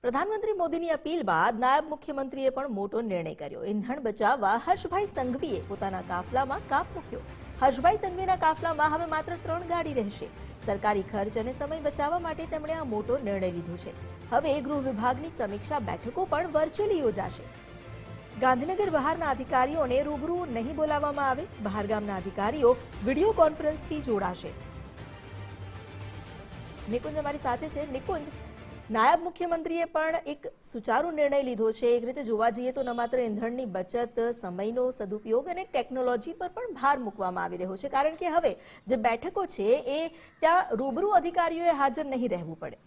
પ્રધાનમંત્રી મોદીની અપીલ બાદ નાયબ મુખ્યમંત્રીએ પણ મોટો નિર્ણય કર્યો। ઇંધણ બચાવવા હર્ષભાઈ સંઘવીએ પોતાના કાફલામાં કાપ મૂક્યો। હર્ષભાઈ સંઘવીના કાફલામાં હવે માત્ર 3 ગાડી રહેશે। સરકારી ખર્ચ અને સમય બચાવવા માટે તેમણે આ મોટો નિર્ણય લીધો છે। હવે ગૃહ વિભાગની સમીક્ષા બેઠકો પણ વર્ચ્યુઅલી યોજાશે। ગાંધીનગર બહારના અધિકારીઓને રૂબરૂ નહીં બોલાવવામાં આવે। બહારગામના અધિકારીઓ વિડીયો કોન્ફરન્સથી જોડાશે। નિકુંજ અમારી સાથે છે। નિકુંજ, નાયબ મુખ્યમંત્રીએ પણ એક સુચારુ નિર્ણય લીધો છે। એક રીતે જોવા જઈએ તો ન માત્ર ઇંધણની બચત, સમયનો સદુપયોગ અને ટેકનોલોજી પર પણ ભાર મૂકવામાં આવી રહ્યો છે, કારણ કે હવે જે બેઠકો છે એ ત્યાં રૂબરૂ અધિકારીઓએ હાજર નહીં રહેવું પડે।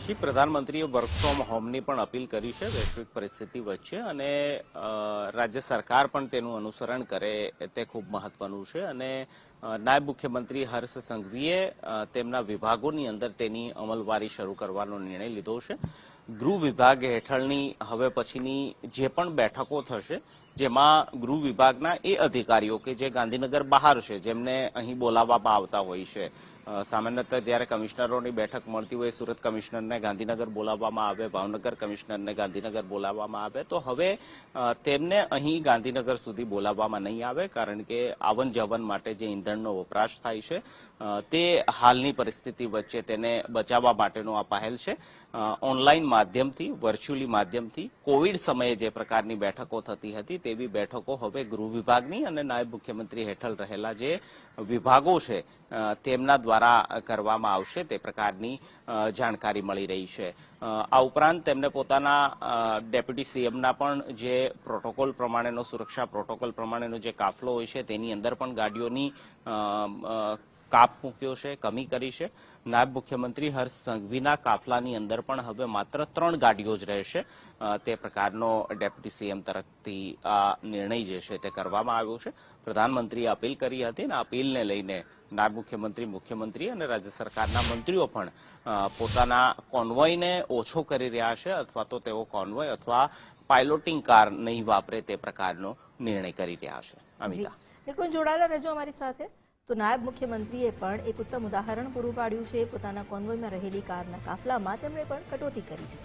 શ્રી પ્રધાનમંત્રીએ વર્ક ફ્રોમ હોમની પણ અપીલ કરી છે વૈશ્વિક પરિસ્થિતિ વચ્ચે, અને રાજ્ય સરકાર પણ તેનું અનુસરણ કરે તે ખૂબ મહત્વનું છે। અને નાયબ મુખ્યમંત્રી હર્ષ સંઘવીએ તેમના વિભાગોની અંદર તેની અમલવારી શરૂ કરવાનો નિર્ણય લીધો છે। ગૃહ વિભાગ હેઠળની હવે પછીની જે પણ બેઠકો થશે, જેમાં ગૃહ વિભાગના એ અધિકારીઓ કે જે ગાંધીનગર બહાર છે, જેમને અહીં બોલાવવામાં આવતા હોય છે। સામાન્યતઃ જ્યારે કમિશનરોની બેઠક મળતી હોય, સુરત કમિશનરને ગાંધીનગર બોલાવવામાં આવે, ભાવનગર કમિશનરને ગાંધીનગર બોલાવવામાં આવે, તો હવે તેમને અહીં ગાંધીનગર સુધી બોલાવવામાં નહીં આવે, કારણ કે આવન જવન માટે જે ઇંધણનો વપરાશ થાય છે તે હાલની પરિસ્થિતિ વચ્ચે તેને બચાવવા માટેનો આ પહેલ છે। ઓનલાઈન માધ્યમથી, વર્ચ્યુઅલી માધ્યમથી કોવિડ સમયે જે પ્રકારની બેઠકો થતી હતી તેવી બેઠકો હવે ગૃહ વિભાગની અને નાયબ મુખ્યમંત્રી હેઠળ રહેલા જે વિભાગો છે તેમના દ્વારા કરવામાં આવશે, તે પ્રકારની જાણકારી મળી રહી છે। આ ઉપરાંત તેમને પોતાના ડેપ્યુટી સીએમના પણ જે પ્રોટોકોલ પ્રમાણેનો, સુરક્ષા પ્રોટોકોલ પ્રમાણેનો જે કાફલો હોય છે તેની અંદર પણ ગાડીઓની કાપ મૂક્યો છે, કમી કરી છે। નાયબ મુખ્યમંત્રી હર્ષ સંઘવીના કાફલાની અંદર પણ હવે માત્ર 3 ગાડીઓ જ રહેશે, તે પ્રકારનો ડેપ્યુટી સીએમ તરફથી આ નિર્ણય જે છે તે કરવામાં આવ્યો છે। પ્રધાનમંત્રીએ અપીલ કરી હતી અને અપીલને લઈને નાયબ મુખ્યમંત્રી, મુખ્યમંત્રી અને રાજ્ય સરકારના મંત્રીઓ પણ પોતાના કોન્વોયને ઓછો કરી રહ્યા છે, અથવા તો તેઓ કોન્વોય અથવા પાયલોટિંગ કાર નહીં વાપરે તે પ્રકારનો નિર્ણય કરી રહ્યા છે। અમિતા, નિકુંજ, જોડાયેલા રહેજો અમારી સાથે। તો નાયબ મુખ્યમંત્રીએ પણ એક ઉત્તમ ઉદાહરણ પૂરું પાડ્યું છે। પોતાના કોન્વોયમાં રહેલી કારના કાફલામાં તેમણે પણ કટોતી કરી છે।